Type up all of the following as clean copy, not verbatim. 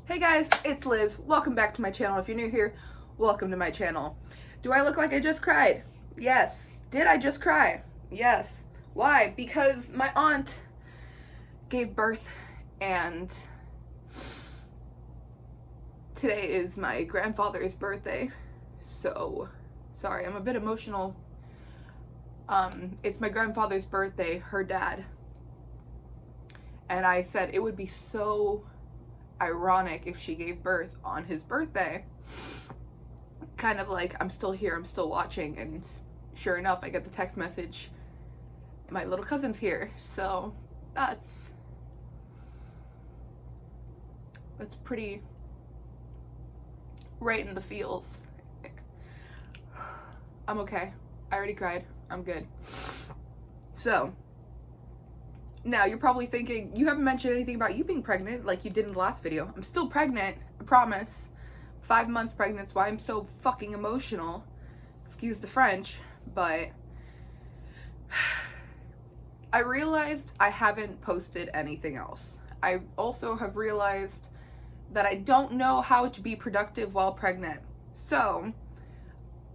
Hey guys, it's Liz. Welcome back to my channel. If you're new here, welcome to my channel. Do I look like I just cried? Yes. Did I just cry? Yes. Why? Because my aunt gave birth and today is my grandfather's birthday. So, sorry, I'm a bit emotional. It's my grandfather's birthday, her dad. And I said it would be so ironic if she gave birth on his birthday. Kind of like, I'm still here, I'm still watching, and sure enough, I get the text message, my little cousin's here. So that's pretty right in the feels. I'm okay. I already cried. I'm good. So now you're probably thinking, you haven't mentioned anything about you being pregnant like you did in the last video. I'm still pregnant, I promise. 5 months pregnant, that's why I'm so fucking emotional. Excuse the French, but I realized I haven't posted anything else. I also have realized that I don't know how to be productive while pregnant. So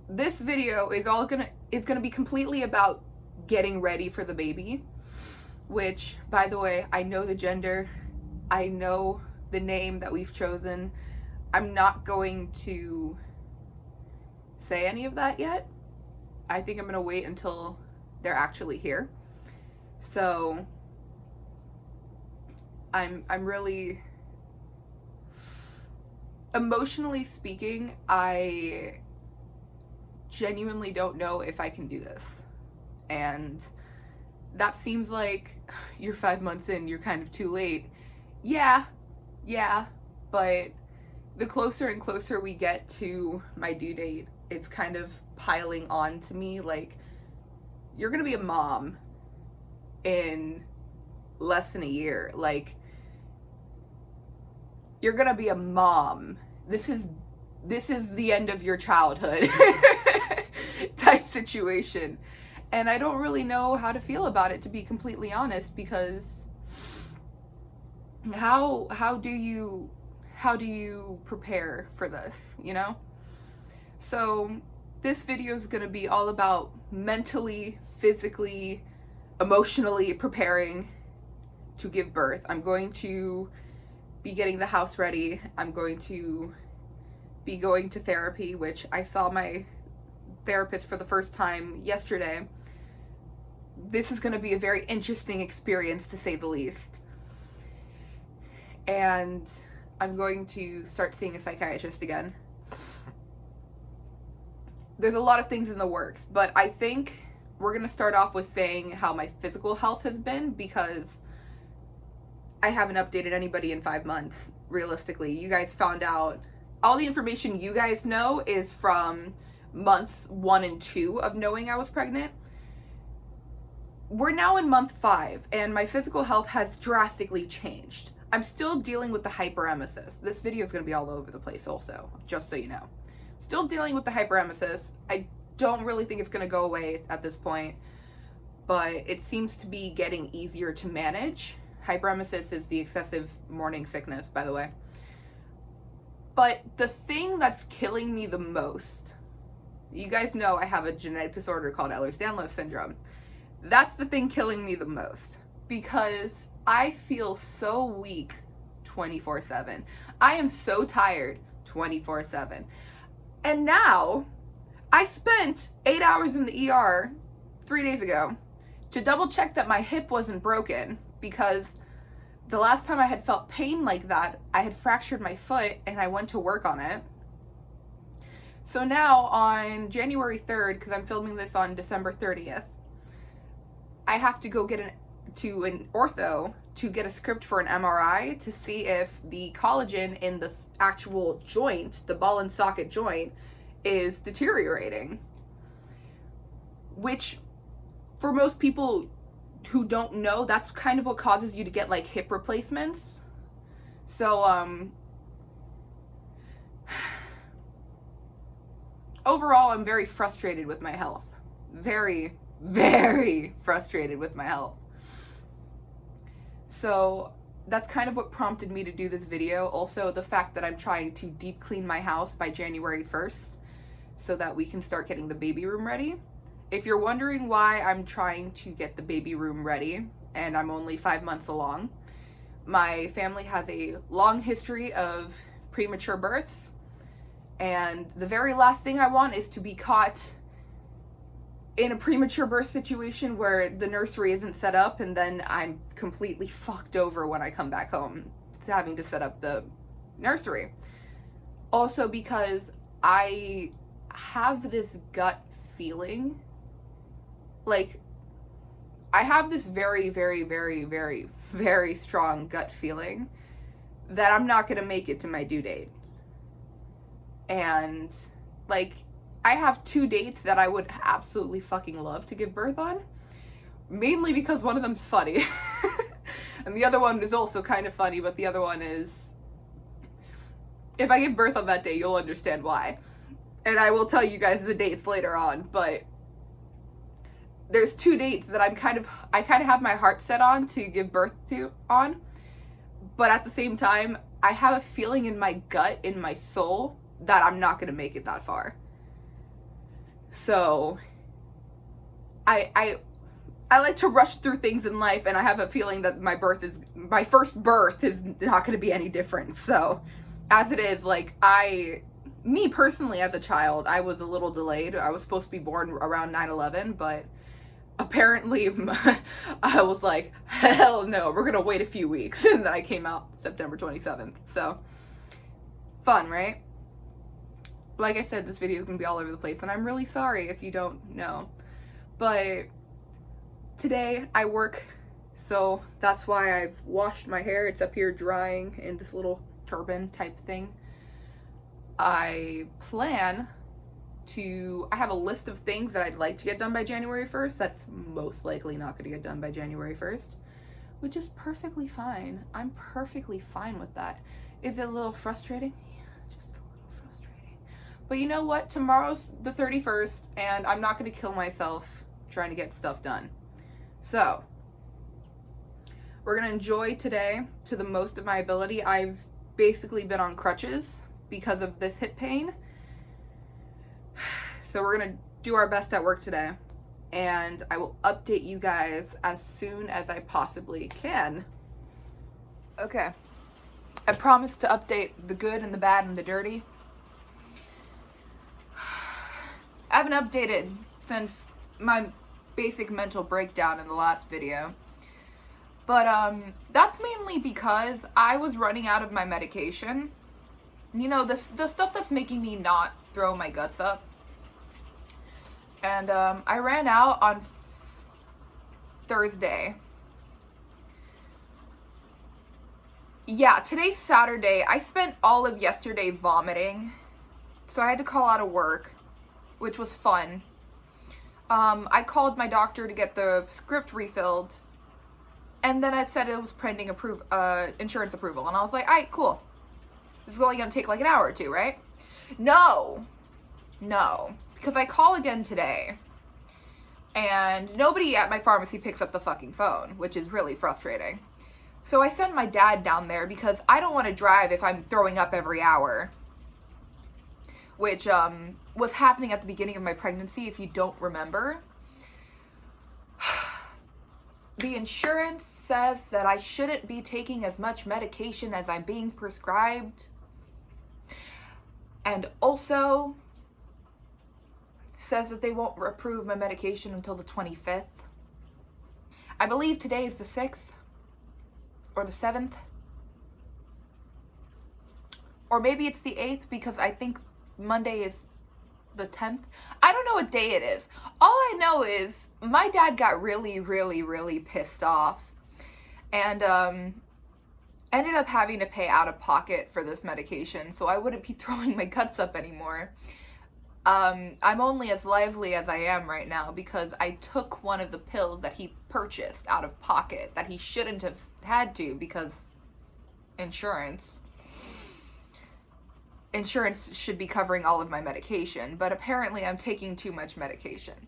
this video is gonna be completely about getting ready for the baby. Which, by the way, I know the gender, I know the name that we've chosen. I'm not going to say any of that yet. I think I'm gonna wait until they're actually here. So I'm really, emotionally speaking, I genuinely don't know if I can do this. And that seems like you're 5 months in, you're kind of too late. Yeah, but the closer and closer we get to my due date, it's kind of piling on to me. Like, you're gonna be a mom in less than a year. Like, you're gonna be a mom. This is the end of your childhood type situation. And I don't really know how to feel about it, to be completely honest, because how do you prepare for this, you know? So this video is going to be all about mentally, physically, emotionally preparing to give birth. I'm going to be getting the house ready. I'm going to be going to therapy, which I saw my therapist for the first time yesterday. This is going to be a very interesting experience, to say the least. And I'm going to start seeing a psychiatrist again. There's a lot of things in the works, but I think we're going to start off with saying how my physical health has been, because I haven't updated anybody in 5 months, realistically. You guys found out, all the information you guys know is from months 1 and 2 of knowing I was pregnant. We're now in month 5, and my physical health has drastically changed. I'm still dealing with the hyperemesis. This video is going to be all over the place also, just so you know. Still dealing with the hyperemesis. I don't really think it's going to go away at this point, but it seems to be getting easier to manage. Hyperemesis is the excessive morning sickness, by the way. But the thing that's killing me the most, you guys know I have a genetic disorder called Ehlers-Danlos syndrome. That's the thing killing me the most, because I feel so weak 24/7. I am so tired 24/7. And now I spent 8 hours in the ER 3 days ago to double check that my hip wasn't broken, because the last time I had felt pain like that, I had fractured my foot and I went to work on it. So now on January 3rd, because I'm filming this on December 30th, I have to go get to an ortho to get a script for an MRI to see if the collagen in the actual joint, the ball and socket joint, is deteriorating. Which, for most people who don't know, that's kind of what causes you to get like hip replacements. So overall, I'm very frustrated with my health. Very frustrated with my health. So that's kind of what prompted me to do this video. Also, the fact that I'm trying to deep clean my house by January 1st so that we can start getting the baby room ready. If you're wondering why I'm trying to get the baby room ready and I'm only 5 months along, my family has a long history of premature births, and the very last thing I want is to be caught in a premature birth situation where the nursery isn't set up and then I'm completely fucked over when I come back home to having to set up the nursery. Also because I have this gut feeling, like, I have this very, very, very, very, very strong gut feeling that I'm not gonna make it to my due date. And, like, I have 2 dates that I would absolutely fucking love to give birth on, mainly because one of them's funny. And the other one is also kind of funny, but the other one is, if I give birth on that day, you'll understand why. And I will tell you guys the dates later on, but there's 2 dates that I kind of have my heart set on to give birth to on, but at the same time, I have a feeling in my gut, in my soul, that I'm not gonna make it that far. So I like to rush through things in life, and I have a feeling that my first birth is not going to be any different. So as it is, like, me personally as a child, I was a little delayed. I was supposed to be born around 9/11, but apparently I was like, hell no, we're going to wait a few weeks. And then I came out September 27th. So fun, right? Like I said, this video is going to be all over the place, and I'm really sorry if you don't know. But today I work, so that's why I've washed my hair. It's up here drying in this little turban type thing. I have a list of things that I'd like to get done by January 1st. That's most likely not going to get done by January 1st, which is perfectly fine. I'm perfectly fine with that. Is it a little frustrating? But you know what? Tomorrow's the 31st, and I'm not going to kill myself trying to get stuff done. So, we're going to enjoy today to the most of my ability. I've basically been on crutches because of this hip pain. So we're going to do our best at work today, and I will update you guys as soon as I possibly can. Okay. I promise to update the good and the bad and the dirty. I haven't updated since my basic mental breakdown in the last video. But that's mainly because I was running out of my medication. You know, the stuff that's making me not throw my guts up. And I ran out on Thursday. Yeah, today's Saturday. I spent all of yesterday vomiting. So I had to call out of work, which was fun. I called my doctor to get the script refilled, and then it said it was pending insurance approval, and I was like, alright, cool. This is only gonna take like an hour or two, right? No, because I call again today, and nobody at my pharmacy picks up the fucking phone, which is really frustrating. So I send my dad down there because I don't want to drive if I'm throwing up every hour, which was happening at the beginning of my pregnancy, if you don't remember. The insurance says that I shouldn't be taking as much medication as I'm being prescribed. And also says that they won't approve my medication until the 25th. I believe today is the 6th or the 7th. Or maybe it's the 8th, because I think Monday is the 10th. I don't know what day it is. All I know is my dad got really, really, really pissed off and ended up having to pay out of pocket for this medication, so I wouldn't be throwing my guts up anymore. I'm only as lively as I am right now because I took one of the pills that he purchased out of pocket that he shouldn't have had to, because insurance should be covering all of my medication, but apparently I'm taking too much medication.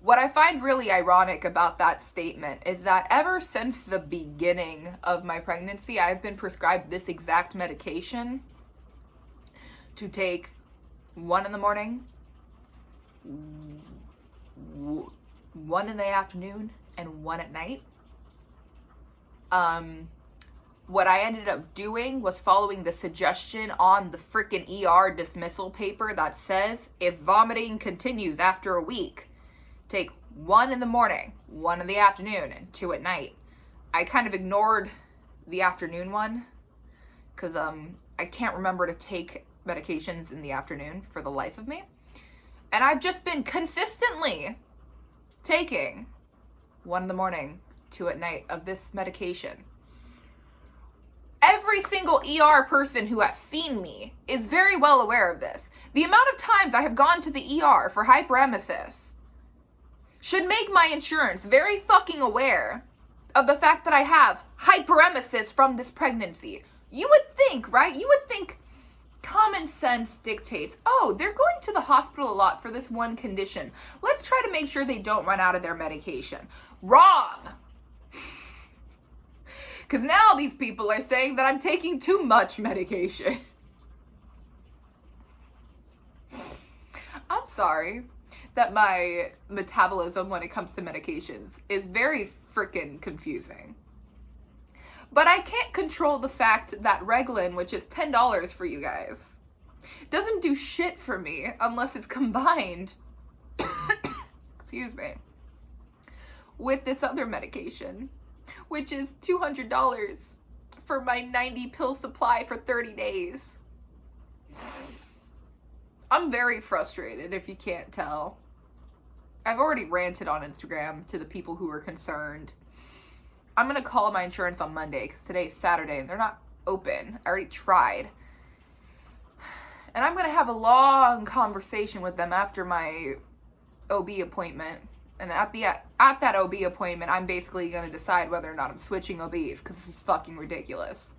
What I find really ironic about that statement is that ever since the beginning of my pregnancy, I've been prescribed this exact medication to take 1 in the morning, 1 in the afternoon, and 1 at night. What I ended up doing was following the suggestion on the freaking ER dismissal paper that says if vomiting continues after a week, take 1 in the morning, 1 in the afternoon, and 2 at night. I kind of ignored the afternoon one because I can't remember to take medications in the afternoon for the life of me. And I've just been consistently taking 1 in the morning, 2 at night of this medication. Every single ER person who has seen me is very well aware of this. The amount of times I have gone to the ER for hyperemesis should make my insurance very fucking aware of the fact that I have hyperemesis from this pregnancy. You would think, right? You would think common sense dictates, oh, they're going to the hospital a lot for this one condition. Let's try to make sure they don't run out of their medication. Wrong! Because now these people are saying that I'm taking too much medication. I'm sorry that my metabolism when it comes to medications is very freaking confusing. But I can't control the fact that Reglan, which is $10 for you guys, doesn't do shit for me unless it's combined, excuse me, with this other medication, which is $200 for my 90 pill supply for 30 days. I'm very frustrated, if you can't tell. I've already ranted on Instagram to the people who are concerned. I'm gonna call my insurance on Monday because today's Saturday and they're not open. I already tried. And I'm gonna have a long conversation with them after my OB appointment. And at that OB appointment, I'm basically gonna decide whether or not I'm switching OBs because this is fucking ridiculous.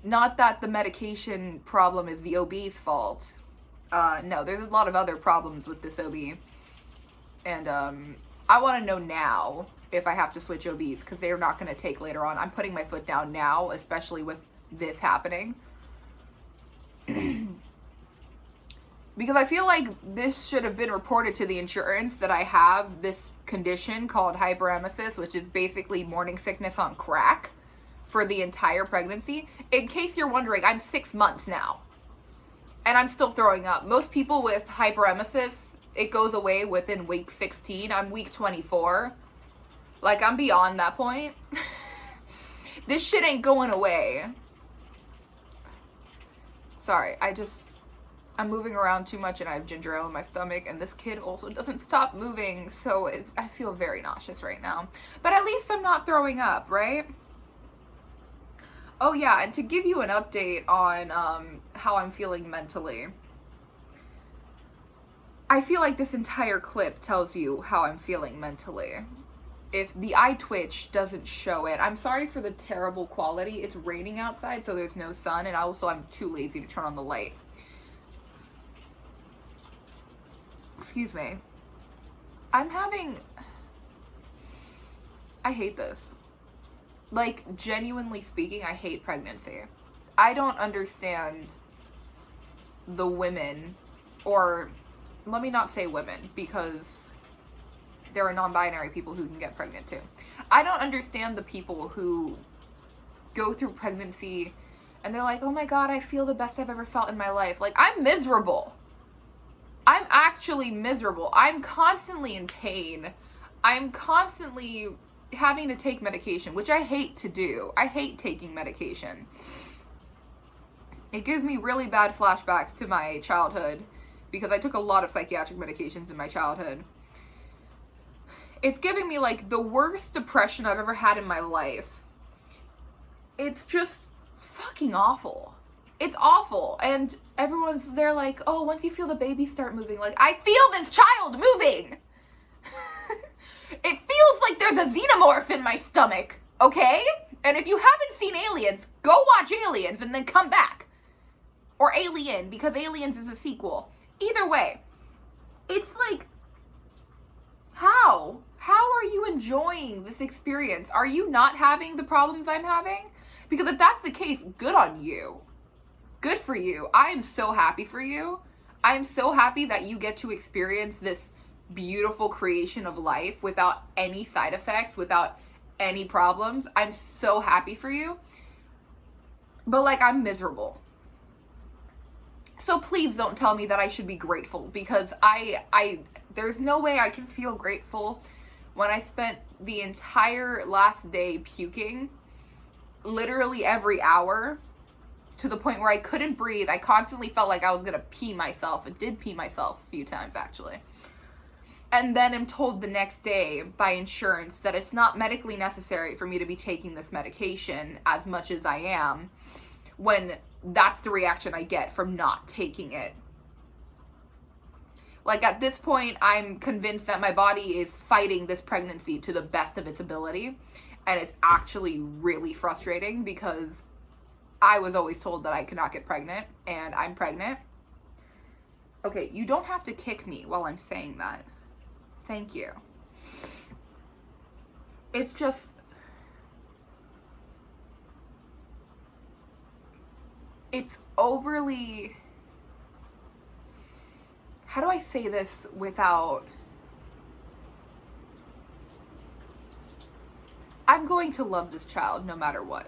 Not that the medication problem is the OB's fault. No, there's a lot of other problems with this OB. And I want to know now if I have to switch OBs because they're not going to take later on. I'm putting my foot down now, especially with this happening. Because I feel like this should have been reported to the insurance that I have this condition called hyperemesis, which is basically morning sickness on crack for the entire pregnancy. In case you're wondering, I'm 6 months now. And I'm still throwing up. Most people with hyperemesis, it goes away within week 16. I'm week 24. Like, I'm beyond that point. This shit ain't going away. Sorry, I'm moving around too much and I have ginger ale in my stomach. And this kid also doesn't stop moving. So I feel very nauseous right now. But at least I'm not throwing up, right? Oh yeah, and to give you an update on how I'm feeling mentally, I feel like this entire clip tells you how I'm feeling mentally. If the eye twitch doesn't show it, I'm sorry for the terrible quality. It's raining outside, so there's no sun, and also I'm too lazy to turn on the light. Excuse me. I hate this. Like, genuinely speaking, I hate pregnancy. I don't understand the women, or let me not say women, because there are non-binary people who can get pregnant too. I don't understand the people who go through pregnancy and they're like, oh my god, I feel the best I've ever felt in my life. Like, I'm miserable. I'm actually miserable. I'm constantly in pain. I'm constantly having to take medication, which I hate to do. I hate taking medication. It gives me really bad flashbacks to my childhood because I took a lot of psychiatric medications in my childhood. It's giving me like the worst depression I've ever had in my life. It's just fucking awful. It's awful. And everyone's there like, oh, once you feel the baby start moving, like, I feel this child moving. It feels like there's a xenomorph in my stomach, okay? And if you haven't seen Aliens, go watch Aliens and then come back. Or Alien, because Aliens is a sequel. Either way, it's like How? How are you enjoying this experience? Are you not having the problems I'm having? Because if that's the case, good on you. Good for you. I am so happy for you. I am so happy that you get to experience this beautiful creation of life without any side effects, without any problems. I'm so happy for you. But like, I'm miserable. So please don't tell me that I should be grateful, because there's no way I can feel grateful when I spent the entire last day puking literally every hour to the point where I couldn't breathe. I constantly felt like I was gonna pee myself. I did pee myself a few times actually. And then I'm told the next day by insurance that it's not medically necessary for me to be taking this medication as much as I am, when that's the reaction I get from not taking it. Like, at this point, I'm convinced that my body is fighting this pregnancy to the best of its ability. And it's actually really frustrating, because I was always told that I could not get pregnant, and I'm pregnant. Okay, you don't have to kick me while I'm saying that. Thank you. It's just, it's overly, how do I say this without, I'm going to love this child no matter what.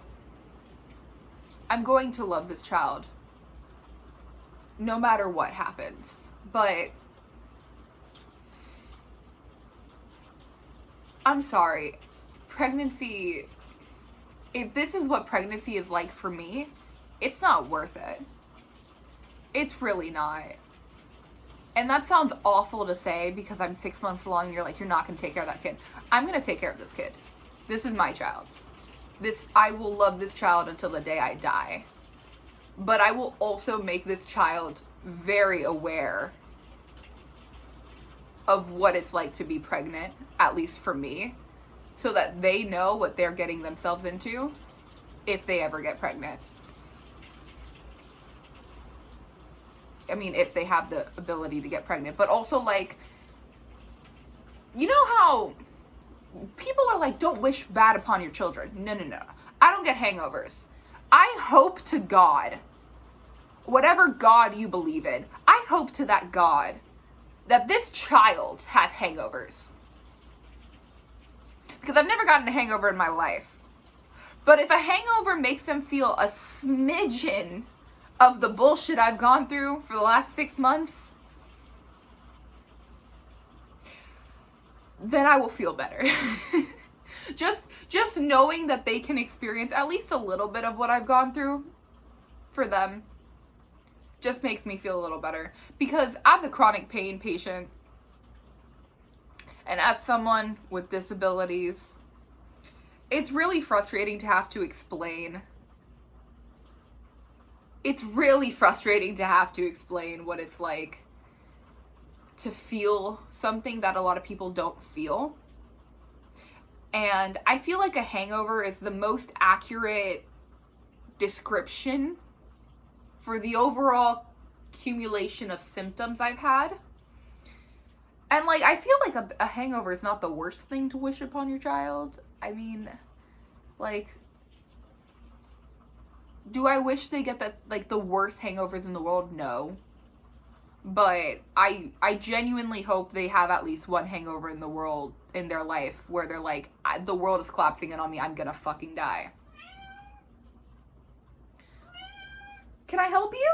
I'm going to love this child no matter what happens. But I'm sorry, pregnancy, if this is what pregnancy is like for me, it's not worth it. It's really not. And that sounds awful to say, because I'm 6 months along and you're like, you're not going to take care of that kid. I'm going to take care of this kid. This is my child. I will love this child until the day I die. But I will also make this child very aware of what it's like to be pregnant, at least for me, so that they know what they're getting themselves into if they ever get pregnant. I mean, if they have the ability to get pregnant. But also, like, you know how people are like, don't wish bad upon your children. No. I don't get hangovers. I hope to God, whatever God you believe in, I hope to that God that this child has hangovers. Because I've never gotten a hangover in my life. But if a hangover makes them feel a smidgen of the bullshit I've gone through for the last 6 months, then I will feel better. just knowing that they can experience at least a little bit of what I've gone through for them just makes me feel a little better. Because as a chronic pain patient, and as someone with disabilities, it's really frustrating to have to explain. It's really frustrating to have to explain what it's like to feel something that a lot of people don't feel. And I feel like a hangover is the most accurate description for the overall accumulation of symptoms I've had. And like, I feel like a hangover is not the worst thing to wish upon your child. I mean, like, do I wish they get the worst hangovers in the world? No. But I genuinely hope they have at least one hangover in their life where they're like, the world is collapsing in on me, I'm gonna fucking die. Can I help you?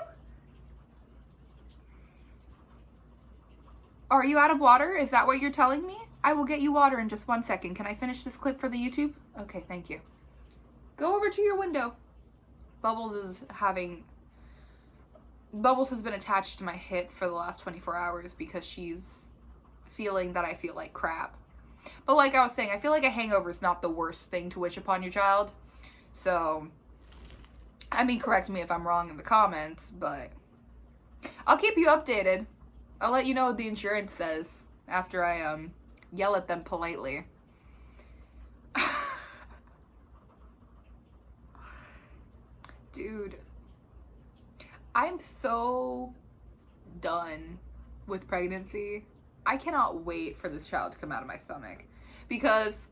Are you out of water? Is that what you're telling me? I will get you water in just 1 second. Can I finish this clip for the YouTube? Okay, thank you. Go over to your window. Bubbles has been attached to my hip for the last 24 hours because she's feeling that I feel like crap. But like I was saying, I feel like a hangover is not the worst thing to wish upon your child. So, I mean, correct me if I'm wrong in the comments, but I'll keep you updated. I'll let you know what the insurance says after I yell at them politely. Dude, I'm so done with pregnancy. I cannot wait for this child to come out of my stomach, because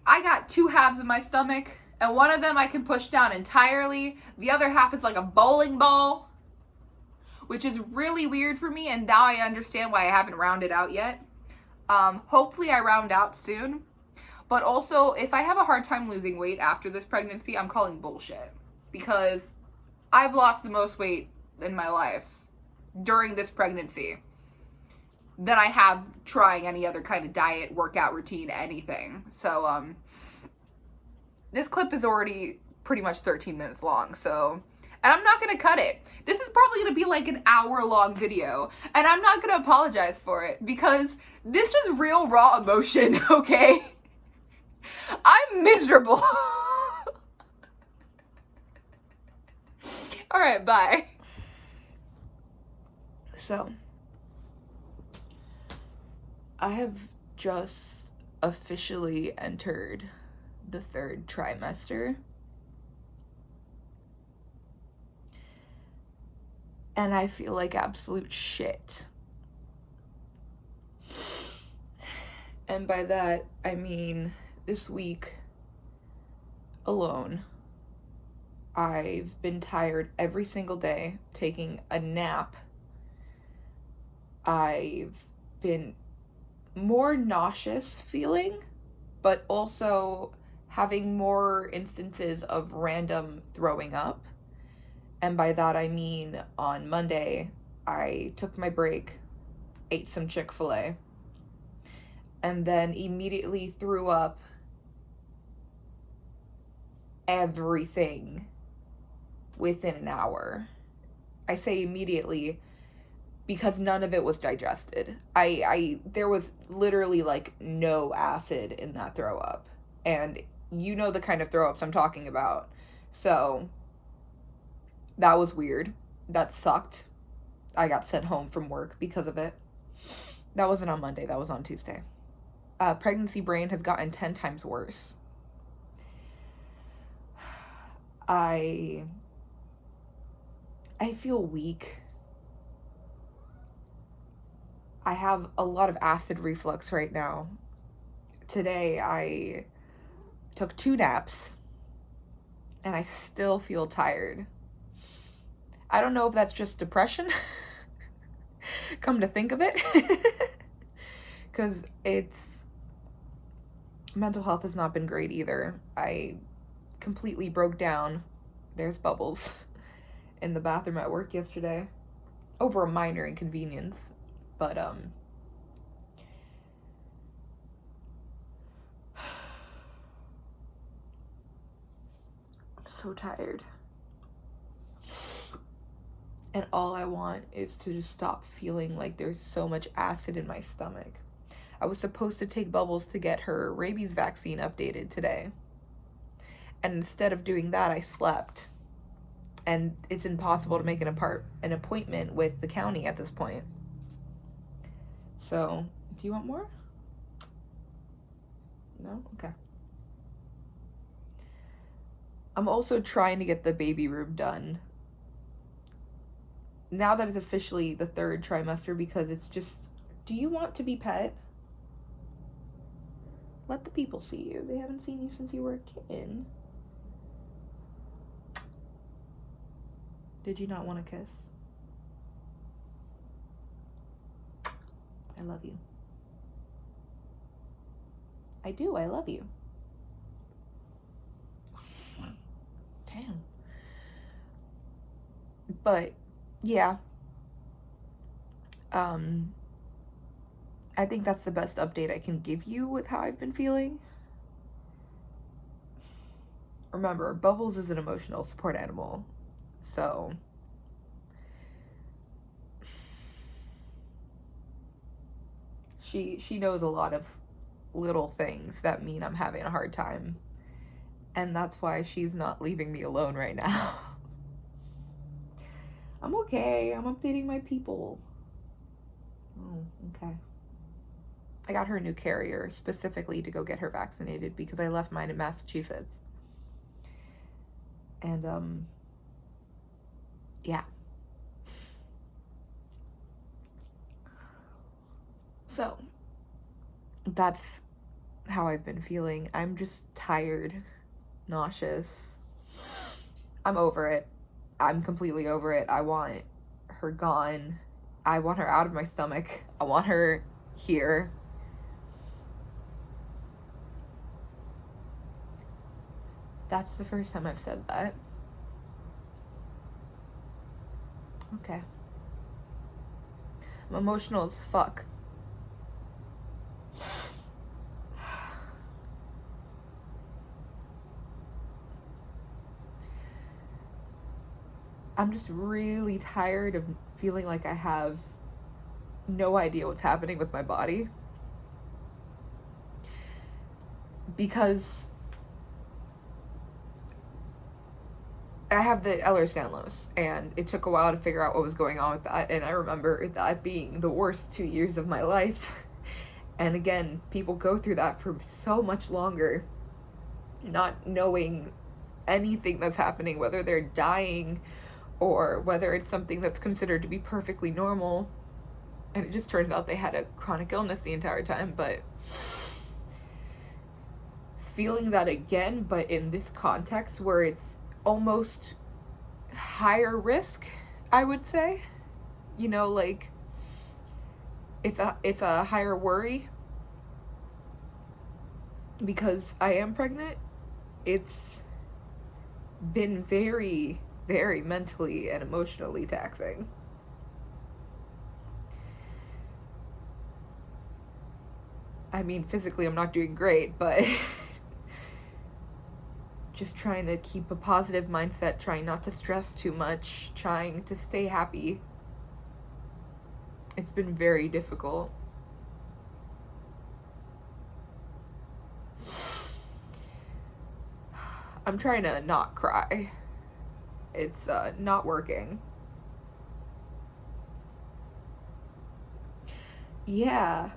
I got two halves of my stomach, and one of them I can push down entirely. The other half is like a bowling ball, which is really weird for me, and now I understand why I haven't rounded out yet. Hopefully I round out soon. But also, if I have a hard time losing weight after this pregnancy, I'm calling bullshit. Because I've lost the most weight in my life during this pregnancy than I have trying any other kind of diet, workout routine, anything. So, this clip is already pretty much 13 minutes long, so... And I'm not gonna cut it. This is probably gonna be like an hour-long video, and I'm not gonna apologize for it, because this is real raw emotion, okay? I'm miserable. Alright, bye. So, I have just officially entered the 3rd trimester. And I feel like absolute shit. And by that, I mean, this week alone, I've been tired every single day, taking a nap. I've been more nauseous feeling, but also having more instances of random throwing up. And by that I mean, on Monday, I took my break, ate some Chick-fil-A, and then immediately threw up everything within an hour. I say immediately because none of it was digested. There was literally like no acid in that throw up. And you know the kind of throw ups I'm talking about. So that was weird. That sucked. I got sent home from work because of it. That wasn't on Monday, that was on Tuesday. Pregnancy brain has gotten 10 times worse. I feel weak. I have a lot of acid reflux right now. Today I took 2 naps and I still feel tired. I don't know if that's just depression, come to think of it, because mental health has not been great either. I completely broke down, there's bubbles, in the bathroom at work yesterday, over a minor inconvenience, but, I'm so tired. And all I want is to just stop feeling like there's so much acid in my stomach. I was supposed to take Bubbles to get her rabies vaccine updated today. And instead of doing that, I slept. And it's impossible to make an appointment with the county at this point. So, do you want more? No? Okay. I'm also trying to get the baby room done now that it's officially the 3rd trimester, because it's just, do you want to be pet? Let the people see you. They haven't seen you since you were a kitten. Did you not want to kiss? I love you. I do, I love you. Damn. But yeah, I think that's the best update I can give you with how I've been feeling. Remember, Bubbles is an emotional support animal, so she knows a lot of little things that mean I'm having a hard time, and that's why she's not leaving me alone right now. I'm okay. I'm updating my people. Oh, okay. I got her a new carrier specifically to go get her vaccinated because I left mine in Massachusetts. And, yeah. So, that's how I've been feeling. I'm just tired, nauseous. I'm over it. I'm completely over it. I want her gone. I want her out of my stomach. I want her here. That's the first time I've said that. Okay. I'm emotional as fuck. I'm just really tired of feeling like I have no idea what's happening with my body. Because I have the Ehlers-Danlos, and it took a while to figure out what was going on with that, and I remember that being the worst 2 years of my life. And again, people go through that for so much longer, not knowing anything that's happening, whether they're dying or whether it's something that's considered to be perfectly normal. And it just turns out they had a chronic illness the entire time. But feeling that again, but in this context where it's almost higher risk, I would say, you know, like it's a higher worry because I am pregnant. It's been very, very mentally and emotionally taxing. I mean, physically I'm not doing great, but just trying to keep a positive mindset, trying not to stress too much, trying to stay happy. It's been very difficult. I'm trying to not cry. It's not working. Yeah,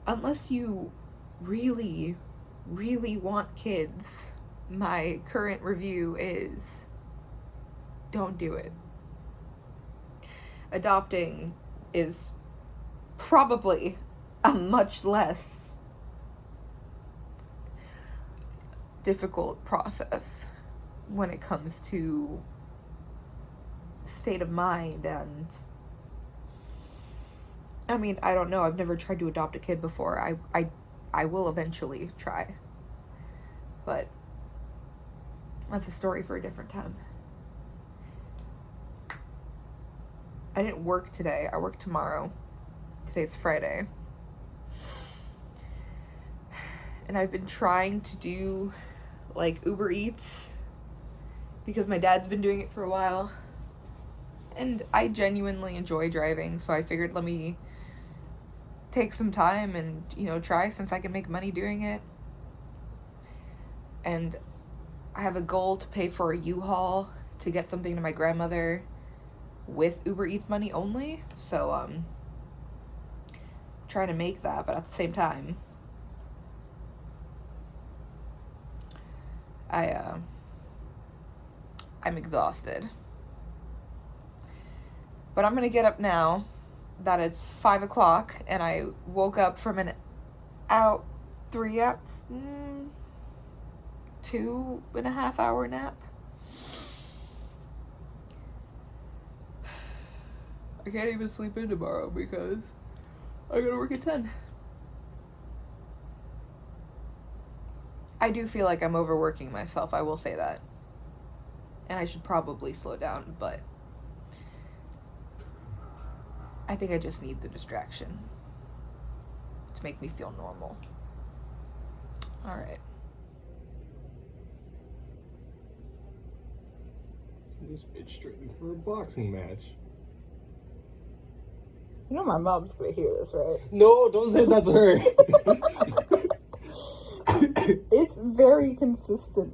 unless you really, really want kids, my current review is don't do it. Adopting is probably a much less difficult process when it comes to state of mind. And I mean, I don't know, I've never tried to adopt a kid before. I will eventually try, but that's a story for a different time. I didn't work today. I work tomorrow. Today's Friday. And I've been trying to do like Uber Eats because my dad's been doing it for a while. And I genuinely enjoy driving, so I figured let me take some time and, you know, try since I can make money doing it. And I have a goal to pay for a U-Haul to get something to my grandmother with Uber Eats money only. So trying to make that, but at the same time I'm exhausted. But I'm gonna get up now that it's 5 o'clock and I woke up from an 2.5 hour nap. I can't even sleep in tomorrow because I gotta work at 10. I do feel like I'm overworking myself, I will say that. And I should probably slow down, but I think I just need the distraction to make me feel normal. All right. This bitch straightened for a boxing match. You know my mom's gonna hear this, right? No, don't say that's her. It's very consistent.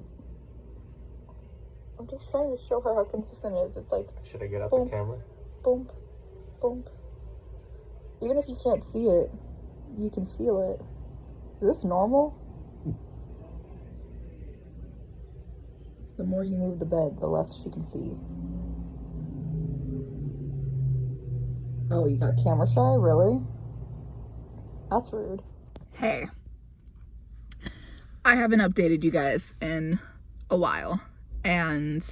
I'm just trying to show her how consistent it is. It's like, Should I get out boom, the camera? boom, boom. Even if you can't see it, you can feel it. Is this normal? The more you move the bed, the less she can see. Oh, you got camera shy? Really? That's rude. Hey, I haven't updated you guys in a while, and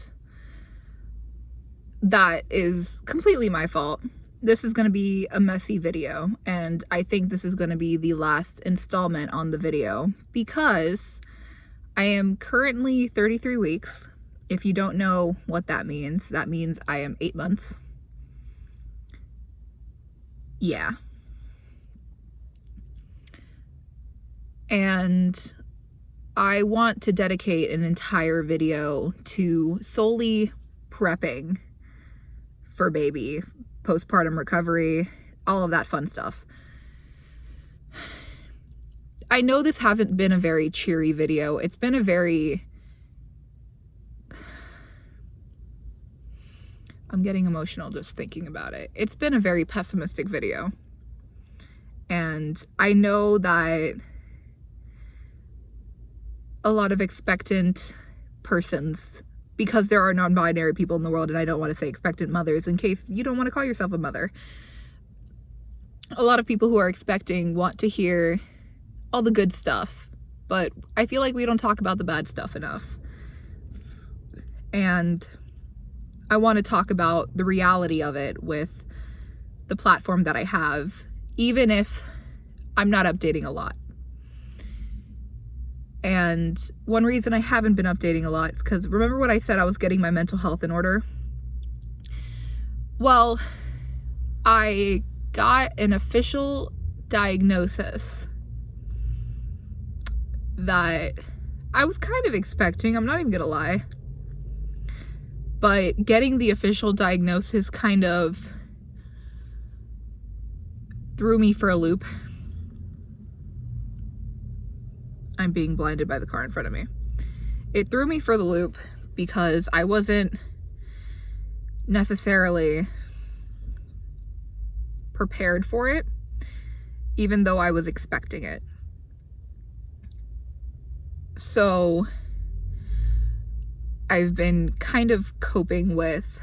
that is completely my fault. This is going to be a messy video, and I think this is going to be the last installment on the video because I am currently 33 weeks. If you don't know what that means I am 8 months. Yeah. And I want to dedicate an entire video to solely prepping for baby, postpartum recovery, all of that fun stuff. I know this hasn't been a very cheery video. It's been a very... I'm getting emotional just thinking about it. It's been a very pessimistic video. And I know that a lot of expectant persons, because there are non-binary people in the world, and I don't want to say expectant mothers in case you don't want to call yourself a mother. A lot of people who are expecting want to hear all the good stuff, but I feel like we don't talk about the bad stuff enough. And I want to talk about the reality of it with the platform that I have, even if I'm not updating a lot. And one reason I haven't been updating a lot is because remember when I said I was getting my mental health in order? Well, I got an official diagnosis that I was kind of expecting, I'm not even gonna lie. But getting the official diagnosis kind of threw me for a loop. I'm being blinded by the car in front of me. It threw me for the loop because I wasn't necessarily prepared for it, even though I was expecting it. So I've been kind of coping with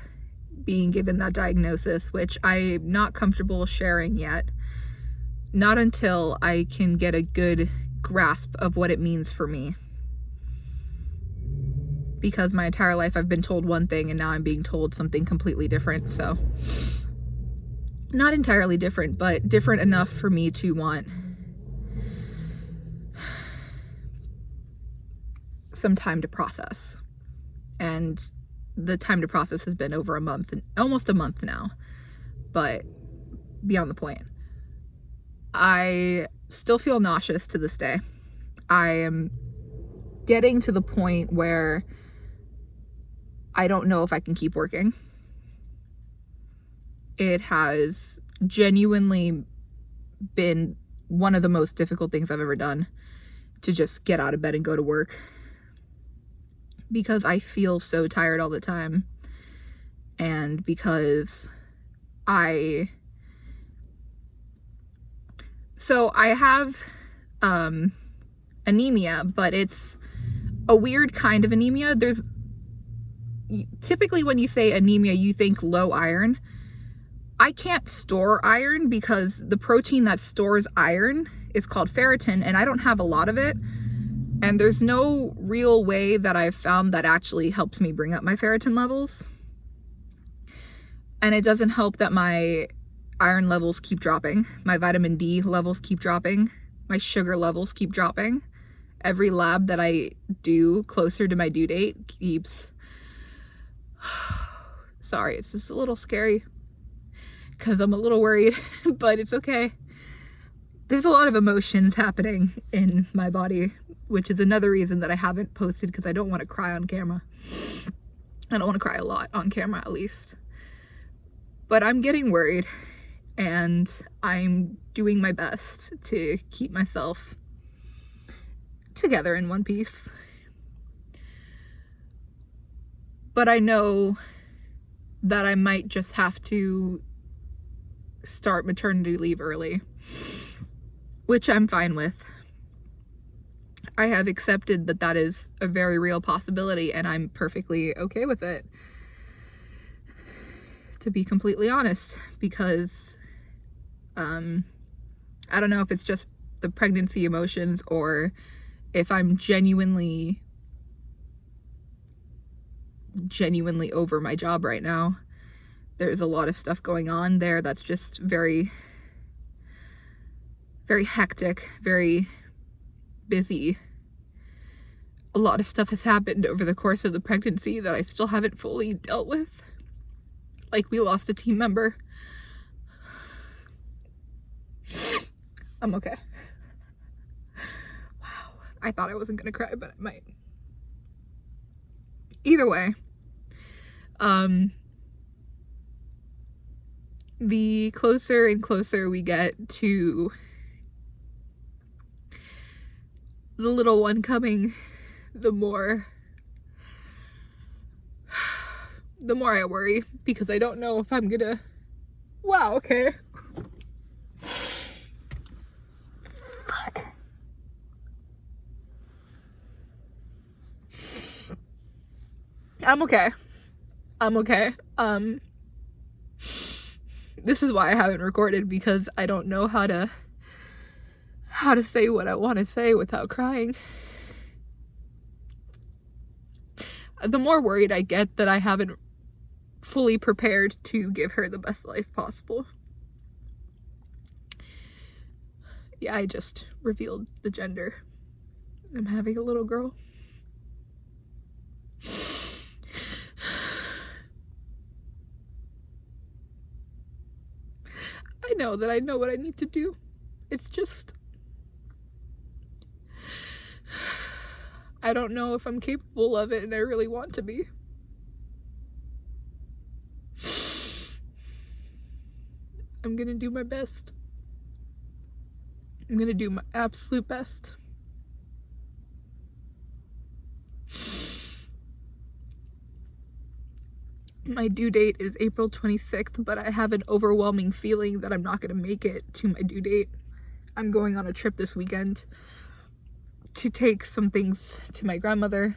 being given that diagnosis, which I'm not comfortable sharing yet. Not until I can get a good grasp of what it means for me. Because my entire life I've been told one thing and now I'm being told something completely different. So not entirely different, but different enough for me to want some time to process. And the time to process has been over a month, almost a month now, but beyond the point. I still feel nauseous to this day. I am getting to the point where I don't know if I can keep working. It has genuinely been one of the most difficult things I've ever done to just get out of bed and go to work, because I feel so tired all the time, and because I have anemia, but it's a weird kind of anemia. Typically when you say anemia, you think low iron. I can't store iron because the protein that stores iron is called ferritin, and I don't have a lot of it. And there's no real way that I've found that actually helps me bring up my ferritin levels. And it doesn't help that my iron levels keep dropping. My vitamin D levels keep dropping. My sugar levels keep dropping. Every lab that I do closer to my due date keeps... Sorry, it's just a little scary because I'm a little worried, but it's okay. There's a lot of emotions happening in my body, which is another reason that I haven't posted, because I don't want to cry on camera. I don't want to cry a lot on camera, at least. But I'm getting worried, and I'm doing my best to keep myself together in one piece. But I know that I might just have to start maternity leave early, which I'm fine with. I have accepted that that is a very real possibility, and I'm perfectly okay with it, to be completely honest, because I don't know if it's just the pregnancy emotions or if I'm genuinely over my job right now. There's a lot of stuff going on there that's just very, very hectic, very busy. A lot of stuff has happened over the course of the pregnancy that I still haven't fully dealt with. Like, we lost a team member. I'm okay. Wow. I thought I wasn't gonna cry, but I might. Either way, the closer and closer we get to the little one coming, the more I worry, because I don't know if I'm gonna, wow, okay. Fuck. I'm okay. This is why I haven't recorded, because I don't know how to say what I want to say without crying. The more worried I get that I haven't fully prepared to give her the best life possible. Yeah, I just revealed the gender. I'm having a little girl. I know that I know what I need to do. It's just, I don't know if I'm capable of it, and I really want to be. I'm gonna do my best. I'm gonna do my absolute best. My due date is April 26th, but I have an overwhelming feeling that I'm not gonna make it to my due date. I'm going on a trip this weekend to take some things to my grandmother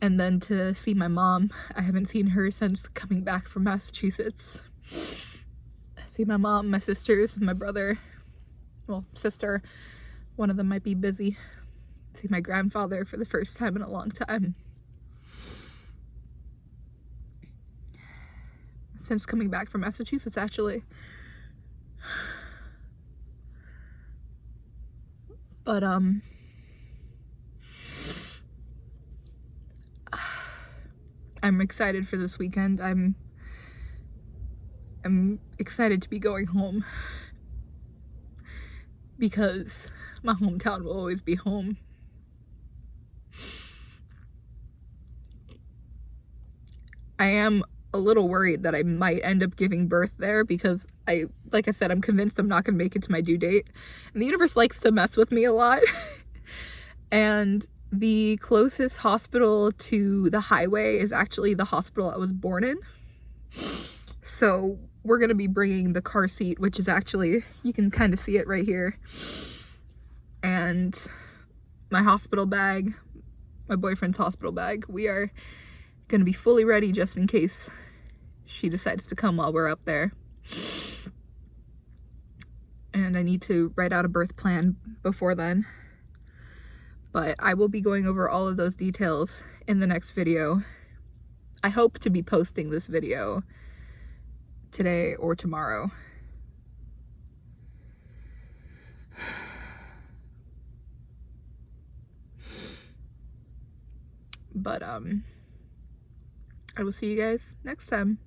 and then to see my mom. I haven't seen her since coming back from Massachusetts. See my mom, my sisters, my brother, well, sister, one of them might be busy. See my grandfather for the first time in a long time. Since coming back from Massachusetts, actually. But, I'm excited for this weekend. I'm excited to be going home, because my hometown will always be home. I am a little worried that I might end up giving birth there, because like I said, I'm convinced I'm not gonna make it to my due date. And the universe likes to mess with me a lot. And the closest hospital to the highway is actually the hospital I was born in. So we're gonna be bringing the car seat, which is actually, you can kind of see it right here, and my hospital bag, my boyfriend's hospital bag. We are gonna be fully ready just in case she decides to come while we're up there. And I need to write out a birth plan before then. But I will be going over all of those details in the next video. I hope to be posting this video today or tomorrow. But I will see you guys next time.